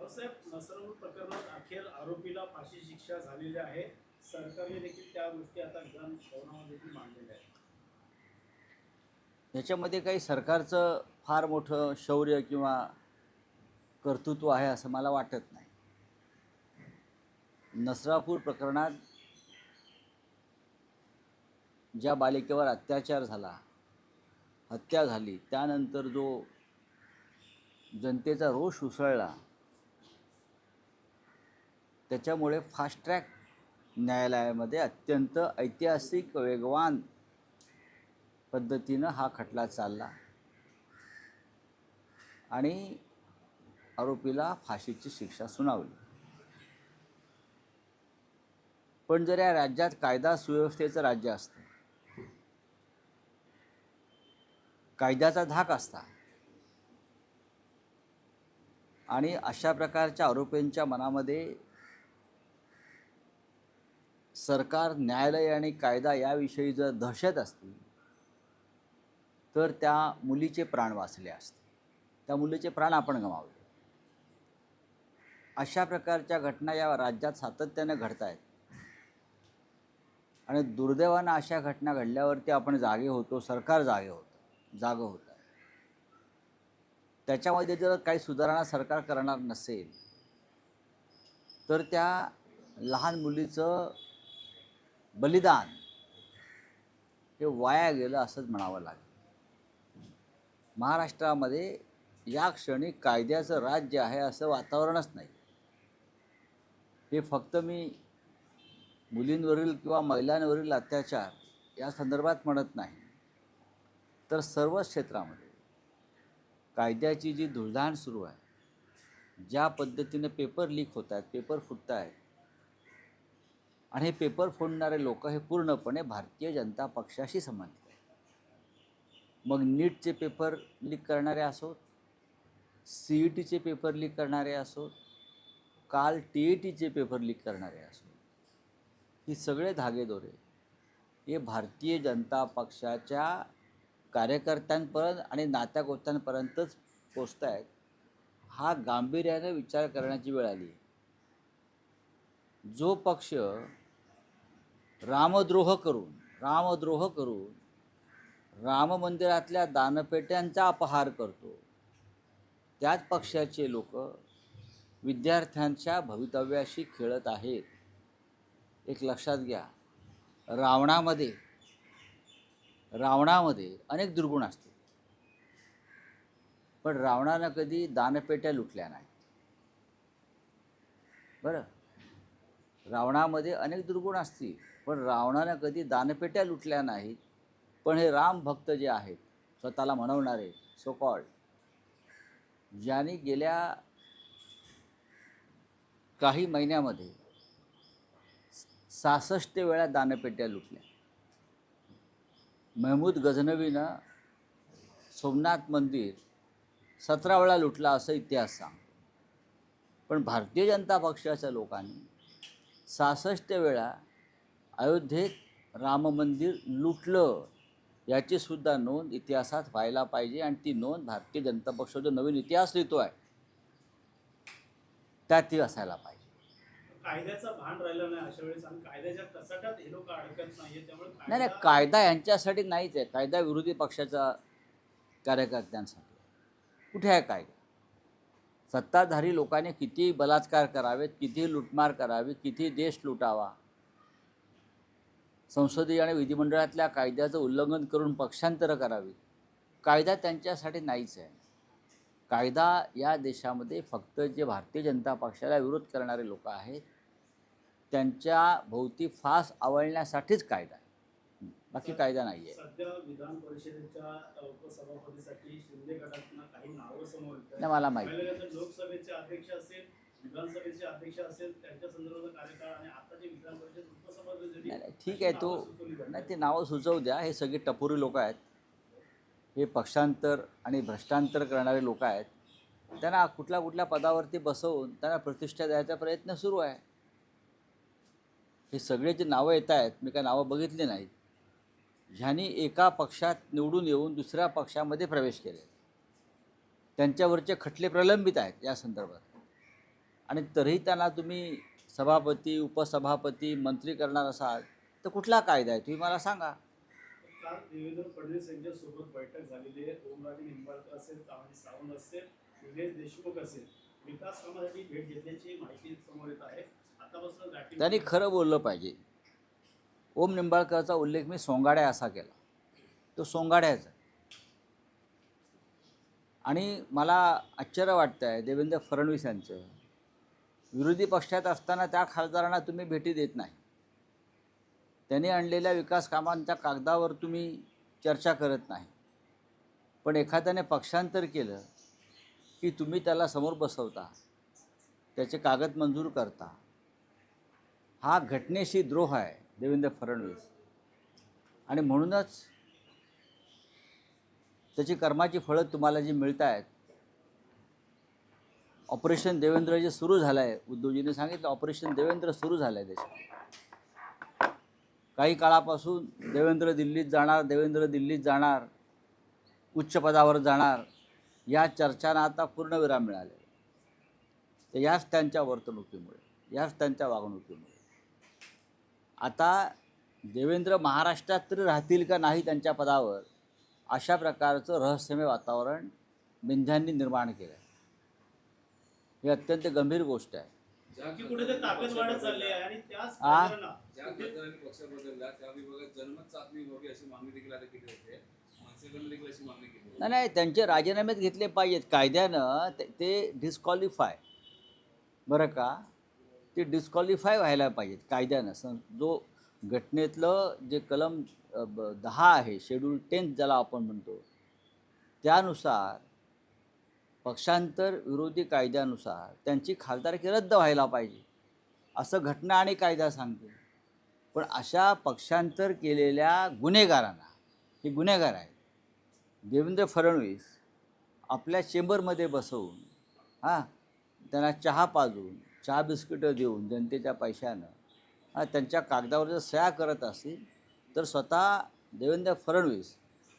साहेब, नसरापूर प्रकरणात अखेर आरोपीला फाशी शिक्षा झालेली आहे. सरकारने देखील त्या गोष्टी आता विधान भवनामध्ये देखील मांडलेल्या आहेत. याच्यामध्ये काही सरकारचं फार मोठं शौर्य किंवा कर्तृत्व आहे असं मला वाटत नाही. नसरापूर प्रकरणात ज्या बालिकेवर अत्याचार झाला, हत्या झाली, त्यानंतर जो जनतेचा रोष उसळला, त्याच्यामुळे फास्ट ट्रॅक न्यायालयामध्ये अत्यंत ऐतिहासिक वेगवान पद्धतीनं हा खटला चालला आणि आरोपीला फाशीची शिक्षा सुनावली. पण जर या राज्यात कायदा सुव्यवस्थेचं राज्य असतं, कायद्याचा धाक असता आणि अशा प्रकारच्या आरोपींच्या मनामध्ये सरकार, न्यायालय आणि कायदा याविषयी जर दहशत असती तर त्या मुलीचे प्राण वाचले असते. त्या मुलीचे प्राण आपण गमावले. अशा प्रकारच्या घटना या राज्यात सातत्याने घडत आहेत आणि दुर्दैवानं अशा घटना घडल्यावरती आपण जागे होतो, सरकार जागं होतं. त्याच्यामध्ये जर काही सुधारणा सरकार करणार नसेल तर त्या लहान मुलीचं बलिदान हे वाया गेलं असंच म्हणावं लागेल. महाराष्ट्रामध्ये या क्षणी कायद्याचं राज्य आहे असं वातावरणच नाही. हे फक्त मी मुलींवरील किंवा महिलांवरील अत्याचार या संदर्भात म्हणत नाही, तर सर्वच क्षेत्रामध्ये कायद्याची जी धुळधाण सुरू आहे, ज्या पद्धतीने पेपर लीक होत आहेत, पेपर फुटत आहेत आणि हे पेपर फोडणारे लोक हे पूर्णपणे भारतीय जनता पक्षाशी संबंधित आहेत. मग नीटचे पेपर लीक करणारे असोत, CETचे पेपर लीक करणारे असोत, काल TETचे पेपर लीक करणारे असोत, ही सगळे धागेदोरे हे भारतीय जनता पक्षाच्या कार्यकर्त्यांपर्यंत आणि नात्यागोत्यांपर्यंतच पोचत आहेत. हा गांभीर्याने विचार करण्याची वेळ आली आहे. जो पक्ष रामद्रोह करून राम मंदिरातल्या दानपेट्यांचा अपहार करतो, त्याच पक्षाचे लोक विद्यार्थ्यांच्या भवितव्याशी खेळत आहेत. एक लक्षात घ्या, रावणामध्ये अनेक दुर्गुण असतील, पण रावणानं कधी दानपेट्या लुटल्या नाही. बरं, रावणामध्ये अनेक दुर्गुण असतील, पण रावणानं कधी दानपेट्या लुटल्या नाहीत. पण हे राम भक्त जे आहेत, स्वतःला म्हणवणारे सो कॉल्ड, ज्यांनी गेल्या काही महिन्यामध्ये 66 वेळा दानपेट्या लुटल्या. महमूद गझनवीनं सोमनाथ मंदिर 17 वेळा लुटला असं इतिहास सांगतो. पण भारतीय जनता पक्षाच्या लोकांनी 66 वेळा अयोध्येत राम मंदिर लुटलं, याची सुद्धा नोंद इतिहासात व्हायला पाहिजे. आणि ती नोंद भारतीय जनता पक्ष जो नवीन इतिहास लिहितो आहे त्यात ती असायला पाहिजे. कायद्याचा भान राहिला नाही अशा वेळेस, आणि कायद्याच्या कचाट्यात हे लोक अडकत नाहीये. त्यामुळे नाही, कायदा यांच्यासाठी नाहीच आहे, कायदा विरोधी पक्षाच्या कार्यकर्त्यांसाठी. कुठे आहे कायदा? सत्ताधारी लोकांनी किती बलात्कार करावेत, किती लुटमार करावी, किती देश लुटावा, संसदीय आणि विधिमंडळातल्या कायद्याचं उल्लंघन करून पक्षांतरं करावी, कायदा त्यांच्यासाठी नाहीच आहे. कायदा या देशामध्ये फक्त जे भारतीय जनता पक्षाला विरोध करणारे लोक आहेत त्यांच्या भोवती फास आवळण्यासाठीच कायदा आहे, बाकी कायदा नाही आहे. सध्या विधान परिषदेच्या उपसभापतीसाठी शिंदे गटातून काही नावं समोर येत आहेत. मला माहिती, लोकसभेचे अध्यक्ष असेल, विधानसभेचे अध्यक्ष असेल, त्यांच्या संदर्भात कार्यकाळ आणि आता जे विधान परिषद उपसभापती. नाही, ठीक आहे, तो नाही, ते नावं सुचवू द्या. हे सगळे टपोरी लोक आहेत, हे पक्षांतर आणि भ्रष्टांतर करणारे लोक आहेत. त्यांना कुठल्या पदावरती बसवून त्यांना प्रतिष्ठा द्यायचा प्रयत्न सुरू आहे. हे सगळे जे नावं येत आहेत, मी काय नावं बघितली नाहीत, ह्यांनी एका पक्षात निवडून येऊन दुसऱ्या पक्षामध्ये प्रवेश केले, त्यांच्यावरचे खटले प्रलंबित आहेत या संदर्भात. आणि तरीही त्यांना तुम्ही सभापती, उपसभापती, मंत्री करणार असाल तर कुठला कायदा आहे तुम्ही मला सांगा. काल देवेंद्र फडणवीस यांच्यासोबत बैठक झालेली आहे. ओमराजे निंबाळकर असेल, तानाजी सावंत असेल, निलेश देशमुख असेल, विकास कामासाठी भेट घेतल्याची माहिती समोर येत आहे. आतापासून गाठी त्यांनी खरं बोललं पाहिजे. ओम निंबाळकरचा उल्लेख मी सोंगाड्या असा केला, तो सोंगाड्याचा. आणि मला आश्चर्य वाटतं आहे देवेंद्र फडणवीस यांचं, विरोधी पक्षात असताना त्या खासदारांना तुम्ही भेटी देत नाही. त्यांनी आणलेल्या विकास कामांच्या कागदावर तुम्ही चर्चा करत नाही. पण एखाद्याने पक्षांतर केलं की तुम्ही त्याला समोर बसवता, त्याचे कागद मंजूर करता. हा घटनेशी द्रोह आहे देवेंद्र फडणवीस. आणि म्हणूनच त्याची कर्माची फळं तुम्हाला जी मिळत आहेत. ऑपरेशन देवेंद्र जे सुरू झालं आहे, उद्धवजींनी सांगितलं ऑपरेशन देवेंद्र सुरू झालं आहे देशात. काही काळापासून देवेंद्र दिल्लीत जाणार, देवेंद्र दिल्लीत जाणार, उच्च पदावर जाणार, या चर्चांना आता पूर्णविराम मिळाले. तर याच त्यांच्या वर्तणुकीमुळे, याच त्यांच्या वागणुकीमुळे आता देवेंद्र महाराष्ट्रात तरी राहतील का नाही त्यांच्या पदावर, अशा प्रकारचं रहस्यमय वातावरण मिंध्यांनी निर्माण केलं आहे. ही अत्यंत गंभीर गोष्ट आहे. की कुठे ते ताकद वाढत चालली आहे आणि त्याच आ? खासदारांना ज्या खासदारांनी पक्ष बदलला त्या विभागात जन्मच चाचणी व्हावी अशी मागणी देखील आता केली होते. मनसेकडून देखील अशी मागणी केली होती. नाही, त्यांचे राजीनामेच घेतले पाहिजेत कायद्यानं. ते डिस्क्वालिफाय, बरं का, ते डिस्क्वालिफाय व्हायला पाहिजेत कायद्यानं. जो घटनेतलं जे कलम 10 आहे, शेड्यूल 10 ज्याला आपण म्हणतो, त्यानुसार पक्षांतर विरोधी कायद्यानुसार त्यांची खासदारकी रद्द व्हायला पाहिजे असं घटना आणि कायदा सांगते. पण अशा पक्षांतर केलेल्या गुन्हेगारांना, हे गुन्हेगार आहेत, देवेंद्र फडणवीस आपल्या चेंबरमध्ये बसवून त्यांना चहा पाजून, चहा बिस्किटं देऊन जनतेच्या पैशानं त्यांच्या कागदावर जर सह्या करत असतील तर स्वतः देवेंद्र फडणवीस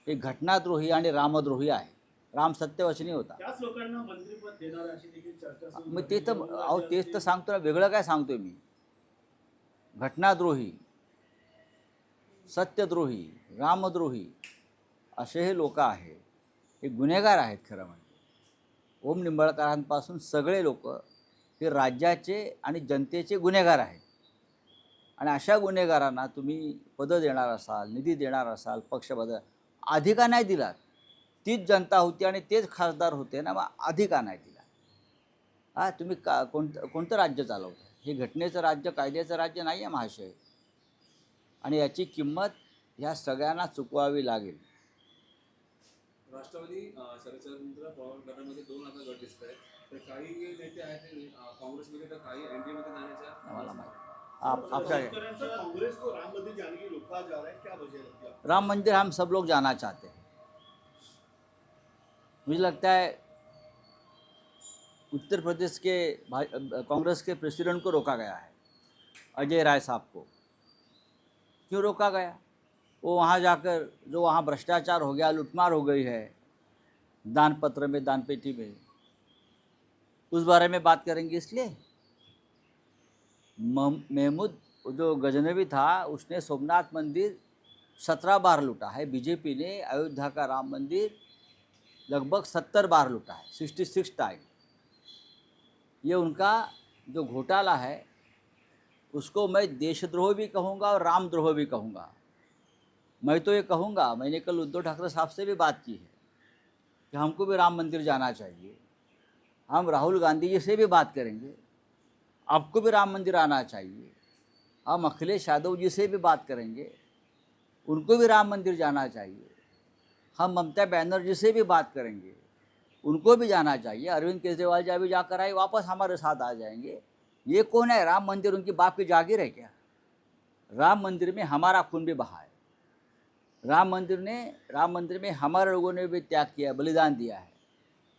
हे घटनाद्रोही आणि रामद्रोही आहे. राम सत्यवचनी होता. त्याच लोकांना मंत्रिपद देणार अशी देखील चर्चा सुरू मग ते तर झाली. तेच तर सांगतो ना, वेगळं काय सांगतोय मी. घटनाद्रोही, सत्यद्रोही, रामद्रोही असे हे लोक आहेत, हे गुन्हेगार आहेत खरं म्हणजे. ओम निंबाळकरांपासून सगळे लोक हे राज्याचे आणि जनतेचे गुन्हेगार आहेत. आणि अशा गुन्हेगारांना तुम्ही पदं देणार असाल, निधी देणार असाल, पक्ष बदल आधी का नाही दिलात? तीच जनता होती आणि तेच खासदार होते ना, मग आधी का नाही दिला? तुम्ही कोणतं राज्य चालवता? हे घटनेचं राज्य, कायद्याचं राज्य नाही आहे महाशय. आणि याची किंमत ह्या सगळ्यांना चुकवावी लागेल. राष्ट्रवादी शरदचंद्र पवार गटामध्ये 2 आता गट दिसत आहेत. तर काही नेते आहेत ते काँग्रेसमध्ये, तर काही एनडीए मध्ये जाण्याच्या मला माहिती आपका कांग्रेस को राम मंदिर जाने की रोका जा रहा है, क्या वजह लगती है? राम मंदिर हम सब लोग जाना चाहते हैं. मुझे लगता है उत्तर प्रदेश के कांग्रेस के प्रेसिडेंट को रोका गया है, अजय राय साहब को. क्यों रोका गया? वो वहाँ जाकर जो वहाँ भ्रष्टाचार हो गया, लूटमार हो गई है दान पत्र में, दान पेटी में, उस बारे में बात करेंगे इसलिए. महमूद जो गजनवी था उसने सोमनाथ मंदिर 17 बार लूटा है. बीजेपी ने अयोध्या का राम मंदिर लगभग 70 बार लूटा है, 66 टाइम. ये उनका जो घोटाला है उसको मैं देशद्रोह भी कहूँगा और रामद्रोह भी कहूँगा. मैं तो ये कहूँगा, मैंने कल उद्धव ठाकरे साहब से भी बात की है कि हमको भी राम मंदिर जाना चाहिए. हम राहुल गांधी जी से भी बात करेंगे, आपको भी राम मंदिर आना चाहिए. हम अखिलेश यादव जी से भी बात करेंगे, उनको भी राम मंदिर जाना चाहिए. हम ममता बनर्जी से भी बात करेंगे, उनको भी जाना चाहिए. अरविंद केजरीवाल जी अभी जाकर आए, वापस हमारे साथ आ जाएंगे. ये कौन है? राम मंदिर उनकी बाप की जागीर है क्या? राम मंदिर में हमारा खून भी बहा है. राम मंदिर में हमारे लोगों ने भी त्याग किया, बलिदान दिया है.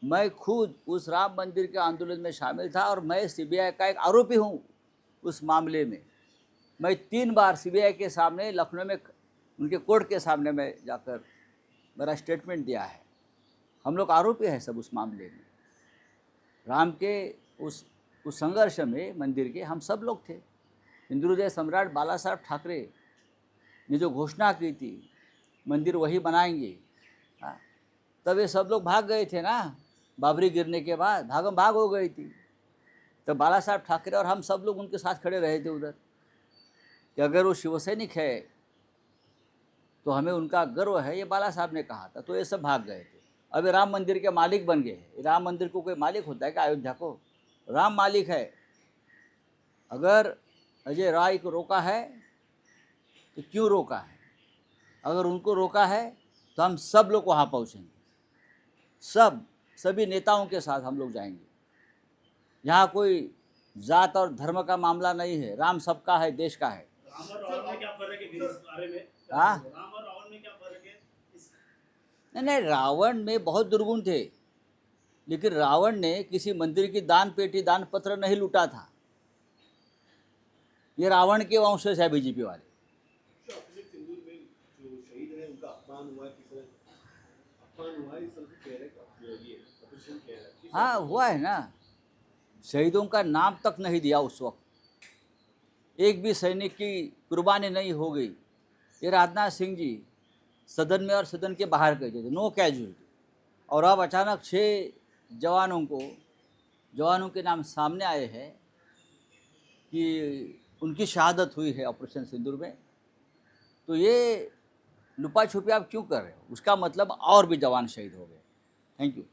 मैं खुद उस राम मंदिर के आंदोलन में शामिल था और मैं सीबीआई का एक आरोपी हूँ उस मामले में. मैं 3 बार सीबीआई के सामने लखनऊ में उनके कोर्ट के सामने में जाकर मेरा स्टेटमेंट दिया है. हम लोग आरोपी हैं सब उस मामले में. राम के उस संघर्ष में मंदिर के हम सब लोग थे। हिंदू हृदय सम्राट बाला साहब ठाकरे ने जो घोषणा की थी मंदिर वही बनाएंगे, हाँ, तब ये सब लोग भाग गए थे ना। बाबरी गिरने के बाद भागम भाग हो गई थी। तब बाला साहब ठाकरे और हम सब लोग उनके साथ खड़े रहे थे उधर कि अगर वो शिवसैनिक है तो हमें उनका गर्व है, ये बाला साहब ने कहा था। तो ये सब भाग गए थे। अब ये राम मंदिर के मालिक बन गए हैं। राम मंदिर को कोई मालिक होता है क्या? अयोध्या को राम मालिक है। अगर अजय राय को रोका है तो क्यों रोका है? अगर उनको रोका है तो हम सब लोग वहाँ पहुँचेंगे, सभी नेताओं के साथ हम लोग जाएंगे। यहाँ कोई जात और धर्म का मामला नहीं है, राम सबका है, देश का है। राम और रावण में क्या फर्क है फिर इस बारे में? हाँ? राम और रावण में क्या फर्क है नहीं, रावण में बहुत दुर्गुण थे, लेकिन रावण ने किसी मंदिर की दान पेटी दान पत्र नहीं लूटा था। ये रावण के वंशज है बीजेपी वाले। ऑपरेशन सिंदूर में जो शहीद है उनका अपमान हुआ है, किस तरह अपमान हुआ है, इस तरह से कह रहे हैं ये ऑपरेशन कह रहा है। किस हाँ, हुआ है ना। शहीदों का नाम तक नहीं दिया उस वक्त। एक भी सैनिक की कुर्बानी नहीं हो गई। ये राजनाथ सिंह जी सदन में और सदन के बाहर कहते थे नो कैजुअलिटी, और अब अचानक 6 जवानों के नाम सामने आए हैं कि उनकी शहादत हुई है ऑपरेशन सिंदूर में। तो ये लुपा छुपी आप क्यों कर रहे हो? उसका मतलब और भी जवान शहीद हो गए। Thank you.